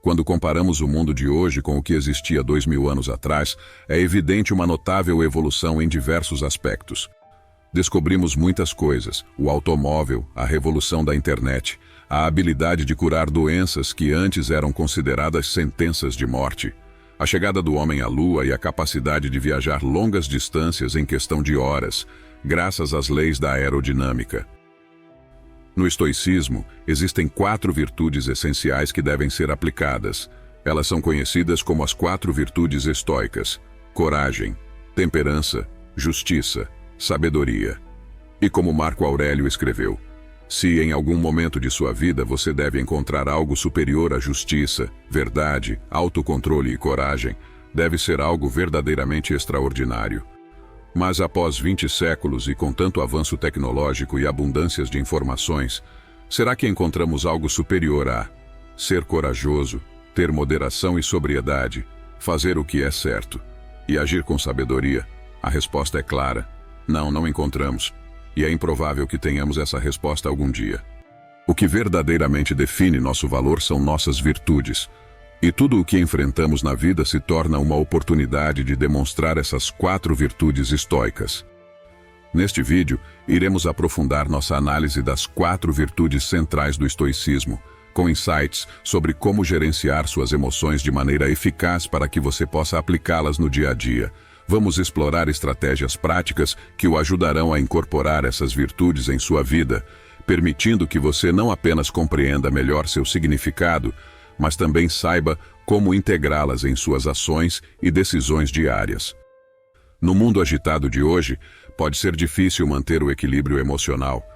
Quando comparamos o mundo de hoje com o que existia 2000 anos atrás, é evidente uma notável evolução em diversos aspectos. Descobrimos muitas coisas: o automóvel, a revolução da internet, a habilidade de curar doenças que antes eram consideradas sentenças de morte, a chegada do homem à Lua e a capacidade de viajar longas distâncias em questão de horas, graças às leis da aerodinâmica. No estoicismo, existem 4 virtudes essenciais que devem ser aplicadas. Elas são conhecidas como as 4 virtudes estoicas: coragem, temperança, justiça, sabedoria. E como Marco Aurélio escreveu, se em algum momento de sua vida você deve encontrar algo superior à justiça, verdade, autocontrole e coragem, deve ser algo verdadeiramente extraordinário. Mas após 20 séculos e com tanto avanço tecnológico e abundâncias de informações, será que encontramos algo superior a ser corajoso, ter moderação e sobriedade, fazer o que é certo e agir com sabedoria? A resposta é clara: não encontramos. E é improvável que tenhamos essa resposta algum dia. O que verdadeiramente define nosso valor são nossas virtudes. E tudo o que enfrentamos na vida se torna uma oportunidade de demonstrar essas 4 virtudes estoicas. Neste vídeo, iremos aprofundar nossa análise das 4 virtudes centrais do estoicismo, com insights sobre como gerenciar suas emoções de maneira eficaz para que você possa aplicá-las no dia a dia. Vamos explorar estratégias práticas que o ajudarão a incorporar essas virtudes em sua vida, permitindo que você não apenas compreenda melhor seu significado, mas também saiba como integrá-las em suas ações e decisões diárias. No mundo agitado de hoje, pode ser difícil manter o equilíbrio emocional.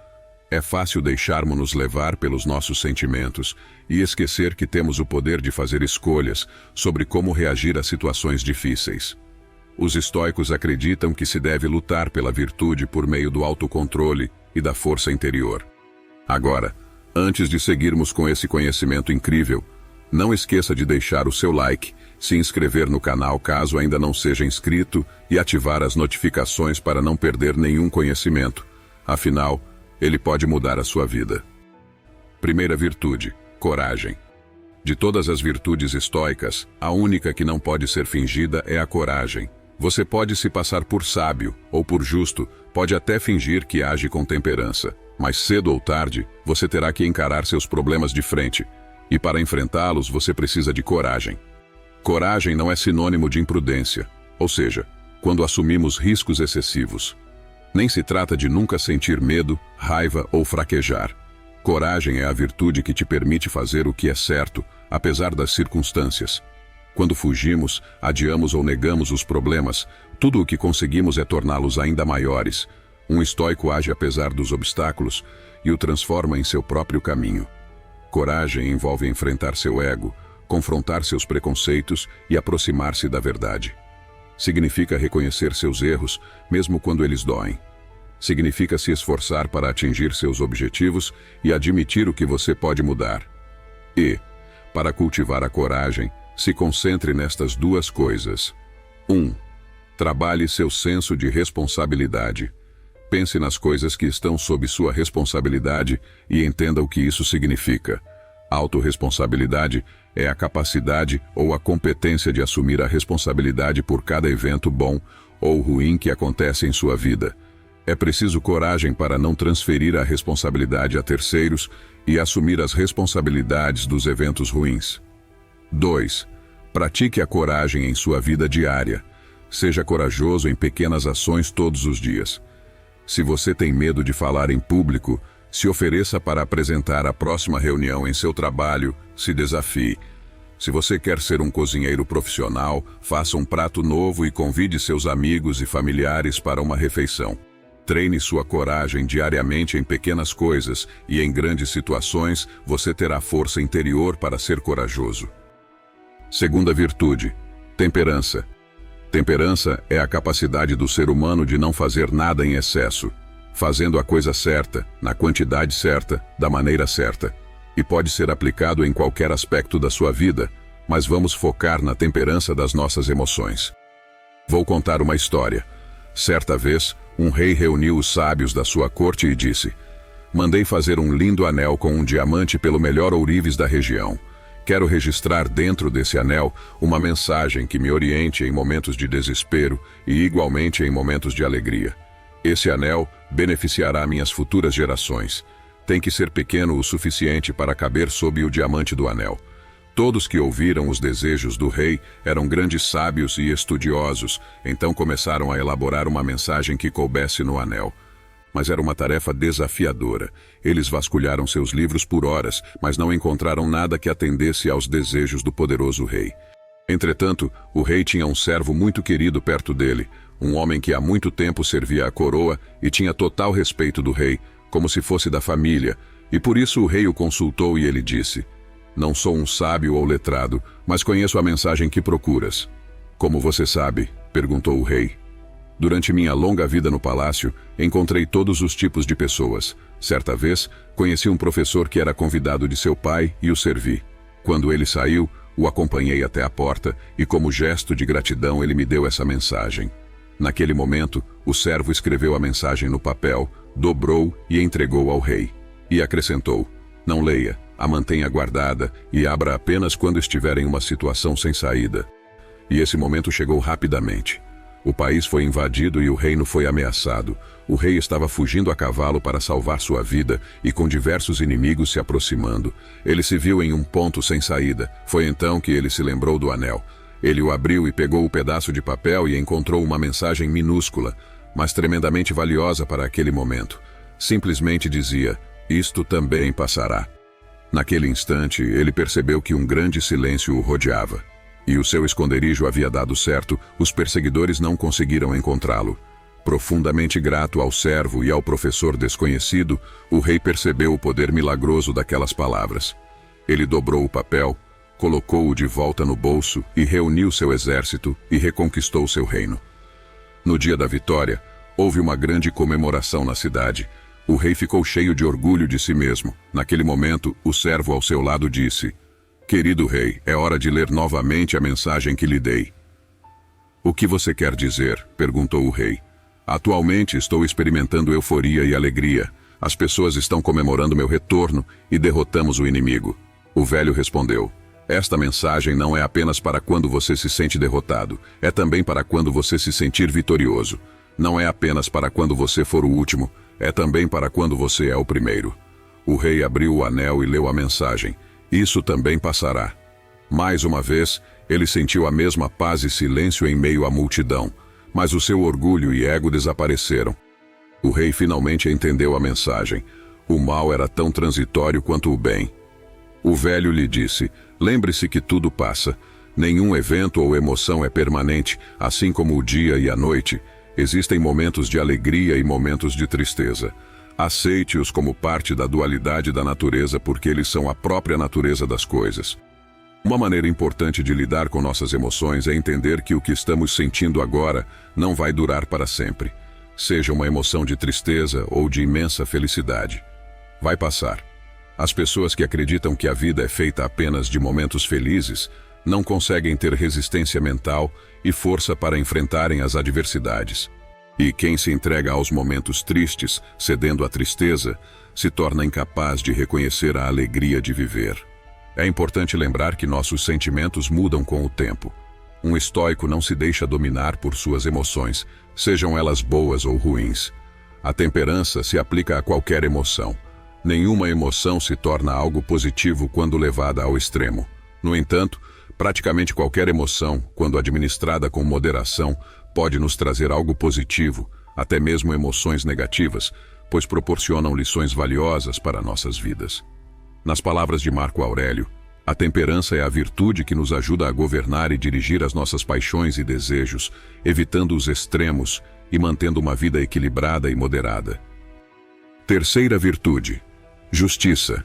É fácil deixarmos-nos levar pelos nossos sentimentos e esquecer que temos o poder de fazer escolhas sobre como reagir a situações difíceis. Os estoicos acreditam que se deve lutar pela virtude por meio do autocontrole e da força interior. Agora, antes de seguirmos com esse conhecimento incrível, não esqueça de deixar o seu like, se inscrever no canal caso ainda não seja inscrito e ativar as notificações para não perder nenhum conhecimento. Afinal, ele pode mudar a sua vida. Primeira virtude: coragem. De todas as virtudes estoicas, a única que não pode ser fingida é a coragem. Você pode se passar por sábio ou por justo, pode até fingir que age com temperança, mas cedo ou tarde, você terá que encarar seus problemas de frente. E para enfrentá-los, você precisa de coragem. Coragem não é sinônimo de imprudência, ou seja, quando assumimos riscos excessivos. Nem se trata de nunca sentir medo, raiva ou fraquejar. Coragem é a virtude que te permite fazer o que é certo, apesar das circunstâncias. Quando fugimos, adiamos ou negamos os problemas, tudo o que conseguimos é torná-los ainda maiores. Um estoico age apesar dos obstáculos e o transforma em seu próprio caminho. Coragem envolve enfrentar seu ego, confrontar seus preconceitos e aproximar-se da verdade. Significa reconhecer seus erros, mesmo quando eles doem. Significa se esforçar para atingir seus objetivos e admitir o que você pode mudar. E, para cultivar a coragem, se concentre nestas 2 coisas. 1. Trabalhe seu senso de responsabilidade. Pense nas coisas que estão sob sua responsabilidade e entenda o que isso significa. Autorresponsabilidade é a capacidade ou a competência de assumir a responsabilidade por cada evento bom ou ruim que acontece em sua vida. É preciso coragem para não transferir a responsabilidade a terceiros e assumir as responsabilidades dos eventos ruins. 2. Pratique a coragem em sua vida diária. Seja corajoso em pequenas ações todos os dias. Se você tem medo de falar em público, se ofereça para apresentar a próxima reunião em seu trabalho, se desafie. Se você quer ser um cozinheiro profissional, faça um prato novo e convide seus amigos e familiares para uma refeição. Treine sua coragem diariamente em pequenas coisas e em grandes situações você terá força interior para ser corajoso. Segunda virtude: temperança. Temperança é a capacidade do ser humano de não fazer nada em excesso, fazendo a coisa certa, na quantidade certa, da maneira certa. E pode ser aplicado em qualquer aspecto da sua vida, mas vamos focar na temperança das nossas emoções. Vou contar uma história. Certa vez, um rei reuniu os sábios da sua corte e disse: mandei fazer um lindo anel com um diamante pelo melhor ourives da região. Quero registrar dentro desse anel uma mensagem que me oriente em momentos de desespero e igualmente em momentos de alegria. Esse anel beneficiará minhas futuras gerações. Tem que ser pequeno o suficiente para caber sob o diamante do anel. Todos que ouviram os desejos do rei eram grandes sábios e estudiosos, então começaram a elaborar uma mensagem que coubesse no anel. Mas era uma tarefa desafiadora. Eles vasculharam seus livros por horas, mas não encontraram nada que atendesse aos desejos do poderoso rei. Entretanto, o rei tinha um servo muito querido perto dele, um homem que há muito tempo servia a coroa e tinha total respeito do rei, como se fosse da família, e por isso o rei o consultou e ele disse: "Não sou um sábio ou letrado, mas conheço a mensagem que procuras." "Como você sabe?" perguntou o rei. "Durante minha longa vida no palácio, encontrei todos os tipos de pessoas. Certa vez, conheci um professor que era convidado de seu pai e o servi. Quando ele saiu, o acompanhei até a porta e, como gesto de gratidão, ele me deu essa mensagem. Naquele momento, o servo escreveu a mensagem no papel, dobrou e entregou ao rei. E acrescentou: "Não leia, a mantenha guardada e abra apenas quando estiver em uma situação sem saída." E esse momento chegou rapidamente. O país foi invadido e o reino foi ameaçado. O rei estava fugindo a cavalo para salvar sua vida e com diversos inimigos se aproximando. Ele se viu em um ponto sem saída. Foi então que ele se lembrou do anel. Ele o abriu e pegou o pedaço de papel e encontrou uma mensagem minúscula, mas tremendamente valiosa para aquele momento. Simplesmente dizia: "Isto também passará." Naquele instante, ele percebeu que um grande silêncio o rodeava. E o seu esconderijo havia dado certo, os perseguidores não conseguiram encontrá-lo. Profundamente grato ao servo e ao professor desconhecido, o rei percebeu o poder milagroso daquelas palavras. Ele dobrou o papel, colocou-o de volta no bolso e reuniu seu exército e reconquistou seu reino. No dia da vitória, houve uma grande comemoração na cidade. O rei ficou cheio de orgulho de si mesmo. Naquele momento, o servo ao seu lado disse: "Querido rei, é hora de ler novamente a mensagem que lhe dei." "O que você quer dizer?" perguntou o rei. "Atualmente estou experimentando euforia e alegria. As pessoas estão comemorando meu retorno e derrotamos o inimigo." O velho respondeu: "Esta mensagem não é apenas para quando você se sente derrotado, é também para quando você se sentir vitorioso. Não é apenas para quando você for o último, é também para quando você é o primeiro." O rei abriu o anel e leu a mensagem: "Isso também passará." Mais uma vez, ele sentiu a mesma paz e silêncio em meio à multidão, mas o seu orgulho e ego desapareceram. O rei finalmente entendeu a mensagem. O mal era tão transitório quanto o bem. O velho lhe disse: "Lembre-se que tudo passa. Nenhum evento ou emoção é permanente, assim como o dia e a noite. Existem momentos de alegria e momentos de tristeza. Aceite-os como parte da dualidade da natureza, porque eles são a própria natureza das coisas." Uma maneira importante de lidar com nossas emoções é entender que o que estamos sentindo agora não vai durar para sempre. Seja uma emoção de tristeza ou de imensa felicidade. Vai passar. As pessoas que acreditam que a vida é feita apenas de momentos felizes não conseguem ter resistência mental e força para enfrentarem as adversidades. E quem se entrega aos momentos tristes, cedendo à tristeza, se torna incapaz de reconhecer a alegria de viver. É importante lembrar que nossos sentimentos mudam com o tempo. Um estoico não se deixa dominar por suas emoções, sejam elas boas ou ruins. A temperança se aplica a qualquer emoção. Nenhuma emoção se torna algo positivo quando levada ao extremo. No entanto, praticamente qualquer emoção, quando administrada com moderação, pode nos trazer algo positivo, até mesmo emoções negativas, pois proporcionam lições valiosas para nossas vidas. Nas palavras de Marco Aurélio, a temperança é a virtude que nos ajuda a governar e dirigir as nossas paixões e desejos, evitando os extremos e mantendo uma vida equilibrada e moderada. Terceira virtude: justiça.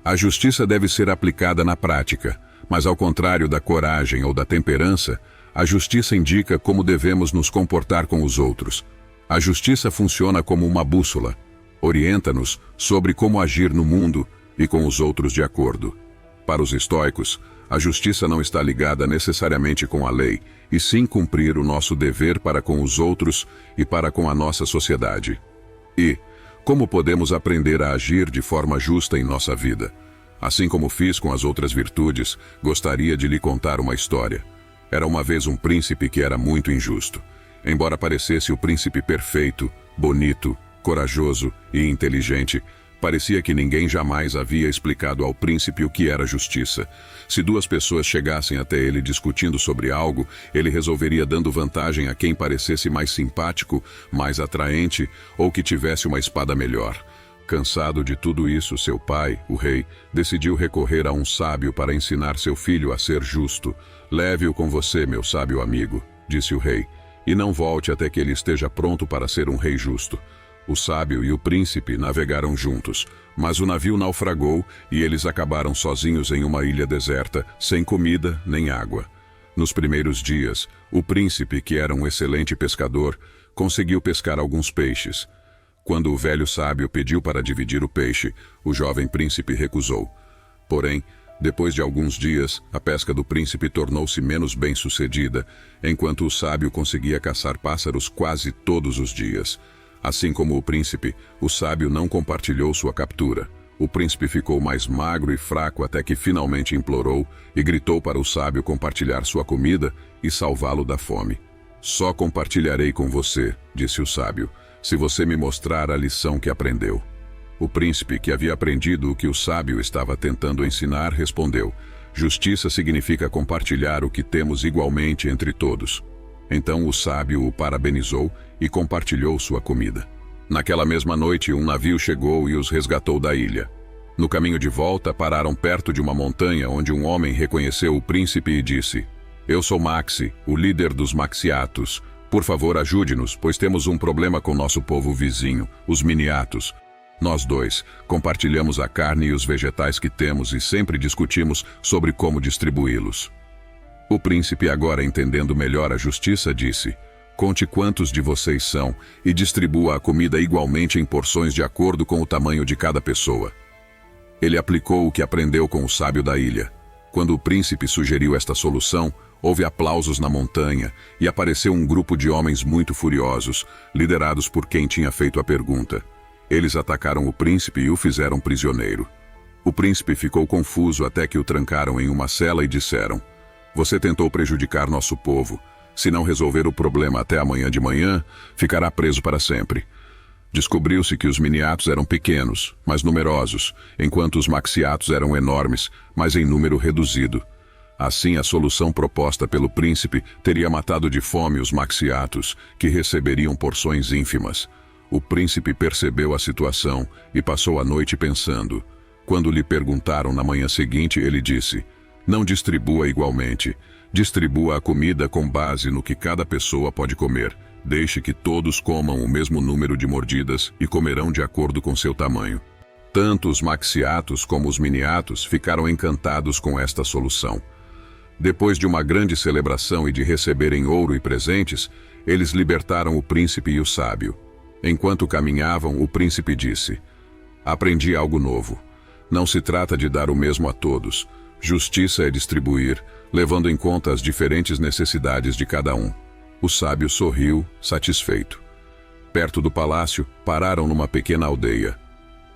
A justiça deve ser aplicada na prática, mas ao contrário da coragem ou da temperança, a justiça indica como devemos nos comportar com os outros. A justiça funciona como uma bússola, orienta-nos sobre como agir no mundo e com os outros de acordo. Para os estoicos, a justiça não está ligada necessariamente com a lei, e sim cumprir o nosso dever para com os outros e para com a nossa sociedade. E como podemos aprender a agir de forma justa em nossa vida? Assim como fiz com as outras virtudes, gostaria de lhe contar uma história. Era uma vez um príncipe que era muito injusto. Embora parecesse o príncipe perfeito, bonito, corajoso e inteligente, parecia que ninguém jamais havia explicado ao príncipe o que era justiça. Se duas pessoas chegassem até ele discutindo sobre algo, ele resolveria dando vantagem a quem parecesse mais simpático, mais atraente ou que tivesse uma espada melhor. Cansado de tudo isso, seu pai, o rei, decidiu recorrer a um sábio para ensinar seu filho a ser justo. "Leve-o com você, meu sábio amigo", disse o rei, "e não volte até que ele esteja pronto para ser um rei justo." O sábio e o príncipe navegaram juntos, mas o navio naufragou e eles acabaram sozinhos em uma ilha deserta, sem comida nem água. Nos primeiros dias, o príncipe, que era um excelente pescador, conseguiu pescar alguns peixes. Quando o velho sábio pediu para dividir o peixe, o jovem príncipe recusou. Porém, depois de alguns dias, a pesca do príncipe tornou-se menos bem-sucedida, enquanto o sábio conseguia caçar pássaros quase todos os dias. Assim como o príncipe, o sábio não compartilhou sua captura. O príncipe ficou mais magro e fraco até que finalmente implorou e gritou para o sábio compartilhar sua comida e salvá-lo da fome. "Só compartilharei com você", disse o sábio, "se você me mostrar a lição que aprendeu." O príncipe, que havia aprendido o que o sábio estava tentando ensinar, respondeu: "Justiça significa compartilhar o que temos igualmente entre todos." Então o sábio o parabenizou e compartilhou sua comida. Naquela mesma noite, um navio chegou e os resgatou da ilha. No caminho de volta, pararam perto de uma montanha onde um homem reconheceu o príncipe e disse: "Eu sou Maxi, o líder dos Maxiatos. Por favor, ajude-nos, pois temos um problema com nosso povo vizinho, os Miniatos. Nós dois compartilhamos a carne e os vegetais que temos e sempre discutimos sobre como distribuí-los." O príncipe, agora entendendo melhor a justiça, disse: "Conte quantos de vocês são e distribua a comida igualmente em porções de acordo com o tamanho de cada pessoa." Ele aplicou o que aprendeu com o sábio da ilha. Quando o príncipe sugeriu esta solução, houve aplausos na montanha e apareceu um grupo de homens muito furiosos, liderados por quem tinha feito a pergunta. Eles atacaram o príncipe e o fizeram prisioneiro. O príncipe ficou confuso até que o trancaram em uma cela e disseram: "Você tentou prejudicar nosso povo. Se não resolver o problema até amanhã de manhã, ficará preso para sempre." Descobriu-se que os Miniatos eram pequenos, mas numerosos, enquanto os Maxiatos eram enormes, mas em número reduzido. Assim, a solução proposta pelo príncipe teria matado de fome os Maxiatos, que receberiam porções ínfimas. O príncipe percebeu a situação e passou a noite pensando. Quando lhe perguntaram na manhã seguinte, ele disse: "Não distribua igualmente. Distribua a comida com base no que cada pessoa pode comer. Deixe que todos comam o mesmo número de mordidas e comerão de acordo com seu tamanho." Tanto os Maxiatos como os Miniatos ficaram encantados com esta solução. Depois de uma grande celebração e de receberem ouro e presentes, eles libertaram o príncipe e o sábio. Enquanto caminhavam, o príncipe disse: "Aprendi algo novo. Não se trata de dar o mesmo a todos. Justiça é distribuir, levando em conta as diferentes necessidades de cada um." O sábio sorriu, satisfeito. Perto do palácio, pararam numa pequena aldeia.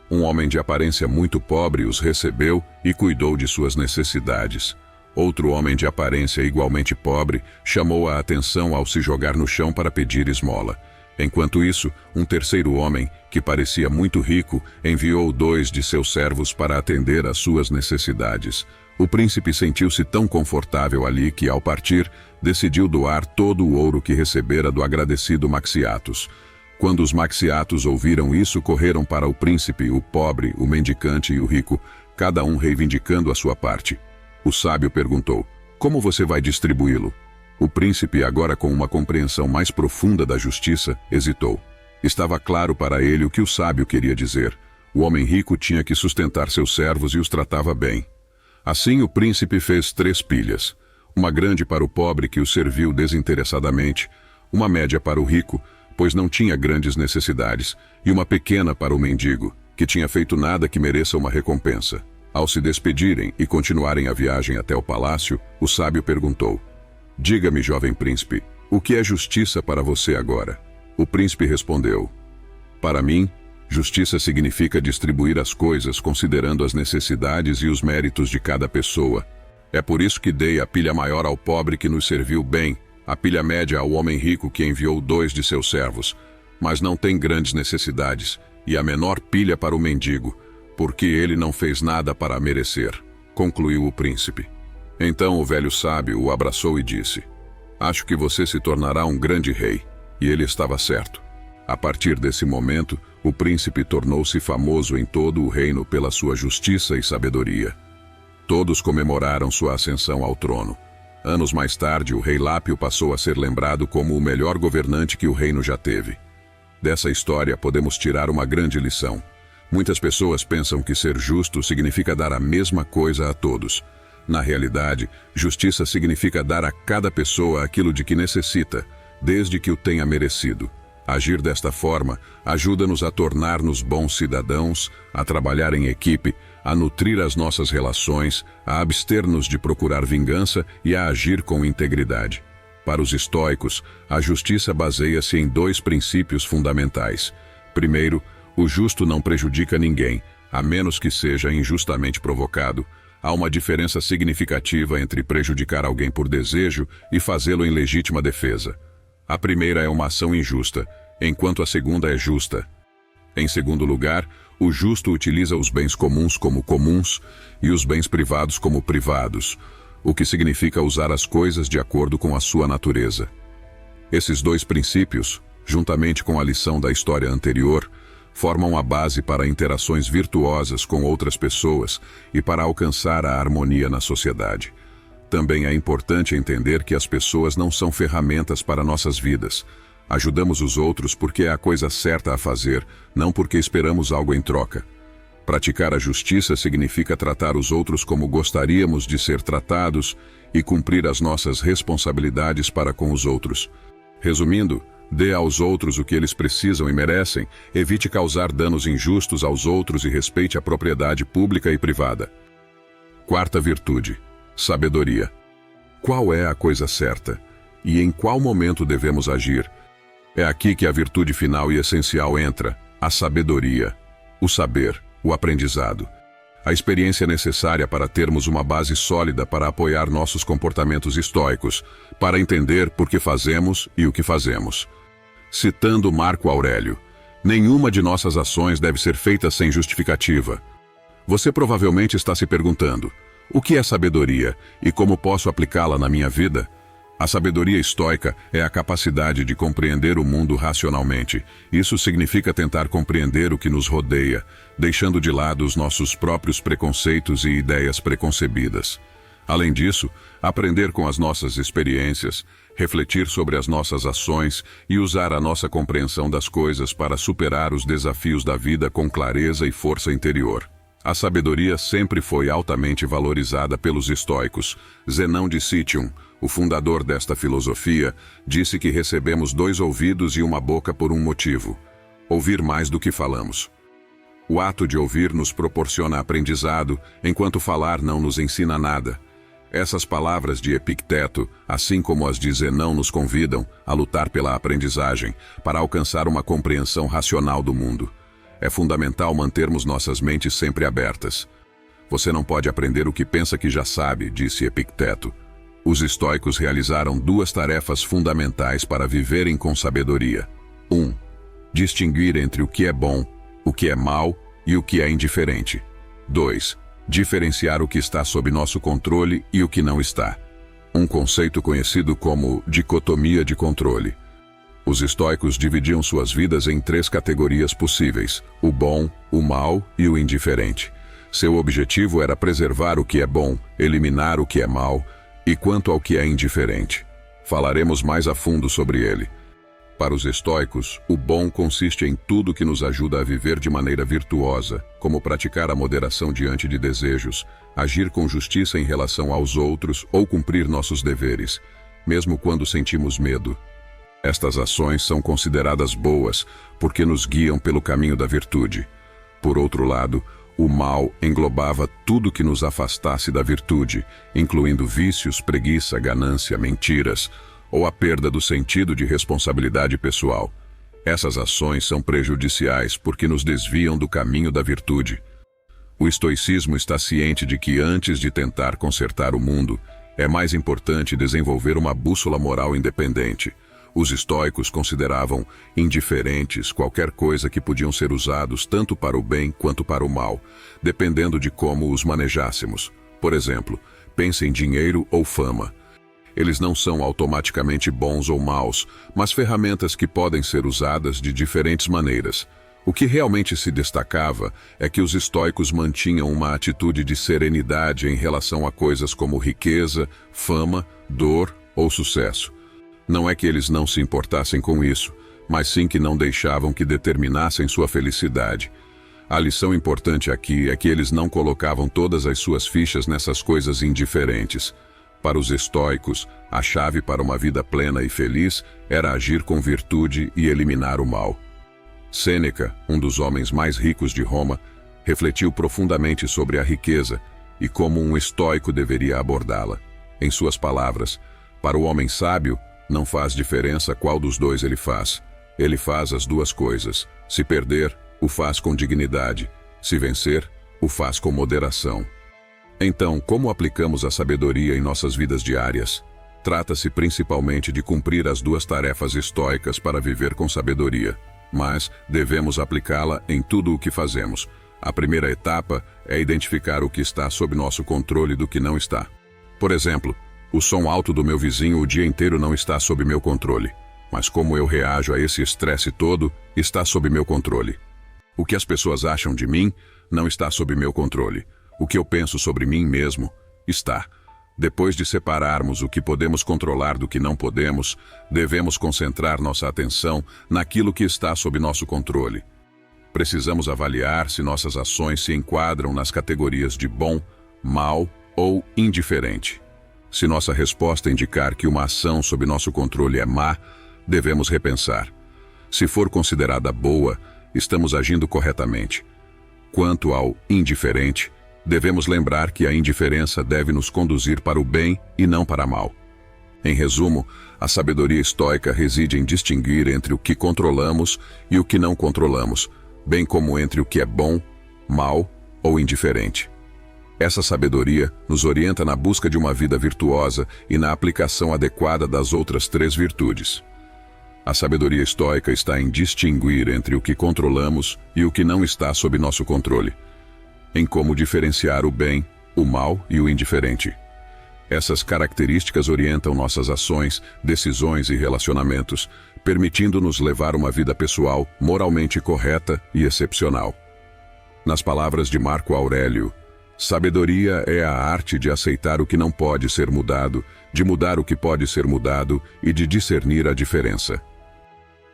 Um homem de aparência muito pobre os recebeu e cuidou de suas necessidades. Outro homem de aparência igualmente pobre chamou a atenção ao se jogar no chão para pedir esmola. Enquanto isso, um terceiro homem, que parecia muito rico, enviou 2 de seus servos para atender às suas necessidades. O príncipe sentiu-se tão confortável ali que, ao partir, decidiu doar todo o ouro que recebera do agradecido Maxiatos. Quando os Maxiatos ouviram isso, correram para o príncipe, o pobre, o mendicante e o rico, cada um reivindicando a sua parte. O sábio perguntou: "Como você vai distribuí-lo?" O príncipe, agora com uma compreensão mais profunda da justiça, hesitou. Estava claro para ele o que o sábio queria dizer. O homem rico tinha que sustentar seus servos e os tratava bem. Assim, o príncipe fez 3 pilhas. Uma grande para o pobre, que o serviu desinteressadamente, uma média para o rico, pois não tinha grandes necessidades, e uma pequena para o mendigo, que tinha feito nada que mereça uma recompensa. Ao se despedirem e continuarem a viagem até o palácio, o sábio perguntou: "Diga-me, jovem príncipe, o que é justiça para você agora?" O príncipe respondeu: "Para mim, Justiça significa distribuir as coisas considerando as necessidades e os méritos de cada pessoa. É por isso que dei a pilha maior ao pobre que nos serviu bem, a pilha média ao homem rico que enviou 2 de seus servos, mas não tem grandes necessidades, e a menor pilha para o mendigo, porque ele não fez nada para a merecer, concluiu o príncipe. Então o velho sábio o abraçou e disse: acho que você se tornará um grande rei. E ele estava certo. A partir desse momento, o príncipe tornou-se famoso em todo o reino pela sua justiça e sabedoria. Todos comemoraram sua ascensão ao trono. Anos mais tarde, o rei Lápio passou a ser lembrado como o melhor governante que o reino já teve. Dessa história podemos tirar uma grande lição. Muitas pessoas pensam que ser justo significa dar a mesma coisa a todos. Na realidade, justiça significa dar a cada pessoa aquilo de que necessita, desde que o tenha merecido. Agir desta forma ajuda-nos a tornar-nos bons cidadãos, a trabalhar em equipe, a nutrir as nossas relações, a abster-nos de procurar vingança e a agir com integridade. Para os estoicos, a justiça baseia-se em 2 princípios fundamentais. Primeiro, o justo não prejudica ninguém, a menos que seja injustamente provocado. Há uma diferença significativa entre prejudicar alguém por desejo e fazê-lo em legítima defesa. A primeira é uma ação injusta, enquanto a segunda é justa. Em segundo lugar, o justo utiliza os bens comuns como comuns e os bens privados como privados, o que significa usar as coisas de acordo com a sua natureza. Esses 2 princípios, juntamente com a lição da história anterior, formam a base para interações virtuosas com outras pessoas e para alcançar a harmonia na sociedade. Também é importante entender que as pessoas não são ferramentas para nossas vidas. Ajudamos os outros porque é a coisa certa a fazer, não porque esperamos algo em troca. Praticar a justiça significa tratar os outros como gostaríamos de ser tratados e cumprir as nossas responsabilidades para com os outros. Resumindo, dê aos outros o que eles precisam e merecem, evite causar danos injustos aos outros e respeite a propriedade pública e privada. Quarta virtude: sabedoria. Qual é a coisa certa? E em qual momento devemos agir? É aqui que a virtude final e essencial entra, a sabedoria, o saber, o aprendizado. A experiência necessária para termos uma base sólida para apoiar nossos comportamentos estoicos, para entender por que fazemos e o que fazemos. Citando Marco Aurélio, nenhuma de nossas ações deve ser feita sem justificativa. Você provavelmente está se perguntando: o que é sabedoria e como posso aplicá-la na minha vida? A sabedoria estoica é a capacidade de compreender o mundo racionalmente. Isso significa tentar compreender o que nos rodeia, deixando de lado os nossos próprios preconceitos e ideias preconcebidas. Além disso, aprender com as nossas experiências, refletir sobre as nossas ações e usar a nossa compreensão das coisas para superar os desafios da vida com clareza e força interior. A sabedoria sempre foi altamente valorizada pelos estoicos. Zenão de Citium, o fundador desta filosofia, disse que recebemos 2 ouvidos e uma boca por um motivo: ouvir mais do que falamos. O ato de ouvir nos proporciona aprendizado, enquanto falar não nos ensina nada. Essas palavras de Epicteto, assim como as de Zenão, nos convidam a lutar pela aprendizagem, para alcançar uma compreensão racional do mundo. É fundamental mantermos nossas mentes sempre abertas. Você não pode aprender o que pensa que já sabe, disse Epicteto. Os estoicos realizaram 2 tarefas fundamentais para viverem com sabedoria. 1. Distinguir entre o que é bom, o que é mal e o que é indiferente. 2. Diferenciar o que está sob nosso controle e o que não está. Um conceito conhecido como dicotomia de controle. Os estoicos dividiam suas vidas em 3 categorias possíveis: o bom, o mal e o indiferente. Seu objetivo era preservar o que é bom, eliminar o que é mal, e quanto ao que é indiferente. Falaremos mais a fundo sobre ele. Para os estoicos, o bom consiste em tudo que nos ajuda a viver de maneira virtuosa, como praticar a moderação diante de desejos, agir com justiça em relação aos outros ou cumprir nossos deveres, mesmo quando sentimos medo. Estas ações são consideradas boas porque nos guiam pelo caminho da virtude. Por outro lado, o mal englobava tudo que nos afastasse da virtude, incluindo vícios, preguiça, ganância, mentiras ou a perda do sentido de responsabilidade pessoal. Essas ações são prejudiciais porque nos desviam do caminho da virtude. O estoicismo está ciente de que antes de tentar consertar o mundo, é mais importante desenvolver uma bússola moral independente. Os estoicos consideravam indiferentes qualquer coisa que podiam ser usados tanto para o bem quanto para o mal, dependendo de como os manejássemos. Por exemplo, pense em dinheiro ou fama. Eles não são automaticamente bons ou maus, mas ferramentas que podem ser usadas de diferentes maneiras. O que realmente se destacava é que os estoicos mantinham uma atitude de serenidade em relação a coisas como riqueza, fama, dor ou sucesso. Não é que eles não se importassem com isso, mas sim que não deixavam que determinassem sua felicidade. A lição importante aqui é que eles não colocavam todas as suas fichas nessas coisas indiferentes. Para os estoicos, a chave para uma vida plena e feliz era agir com virtude e eliminar o mal. Sêneca, um dos homens mais ricos de Roma, refletiu profundamente sobre a riqueza e como um estoico deveria abordá-la. Em suas palavras, para o homem sábio, não faz diferença qual dos dois ele faz. Ele faz as duas coisas. Se perder, o faz com dignidade. Se vencer, o faz com moderação. Então, como aplicamos a sabedoria em nossas vidas diárias? Trata-se principalmente de cumprir as duas tarefas estoicas para viver com sabedoria. Mas devemos aplicá-la em tudo o que fazemos. A primeira etapa é identificar o que está sob nosso controle e do que não está. Por exemplo, o som alto do meu vizinho o dia inteiro não está sob meu controle. Mas como eu reajo a esse estresse todo, está sob meu controle. O que as pessoas acham de mim não está sob meu controle. O que eu penso sobre mim mesmo está. Depois de separarmos o que podemos controlar do que não podemos, devemos concentrar nossa atenção naquilo que está sob nosso controle. Precisamos avaliar se nossas ações se enquadram nas categorias de bom, mal ou indiferente. Se nossa resposta indicar que uma ação sob nosso controle é má, devemos repensar. Se for considerada boa, estamos agindo corretamente. Quanto ao indiferente, devemos lembrar que a indiferença deve nos conduzir para o bem e não para o mal. Em resumo, a sabedoria estoica reside em distinguir entre o que controlamos e o que não controlamos, bem como entre o que é bom, mal ou indiferente. Essa sabedoria nos orienta na busca de uma vida virtuosa e na aplicação adequada das outras três virtudes. A sabedoria estoica está em distinguir entre o que controlamos e o que não está sob nosso controle, em como diferenciar o bem, o mal e o indiferente. Essas características orientam nossas ações, decisões e relacionamentos, permitindo-nos levar uma vida pessoal moralmente correta e excepcional. Nas palavras de Marco Aurélio, sabedoria é a arte de aceitar o que não pode ser mudado, de mudar o que pode ser mudado e de discernir a diferença.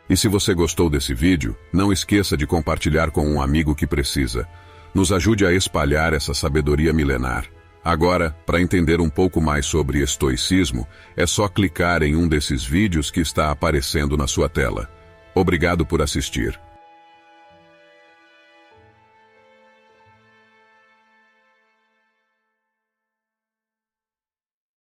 E se você gostou desse vídeo, não esqueça de compartilhar com um amigo que precisa. Nos ajude a espalhar essa sabedoria milenar. Agora, para entender um pouco mais sobre estoicismo, é só clicar em um desses vídeos que está aparecendo na sua tela. Obrigado por assistir.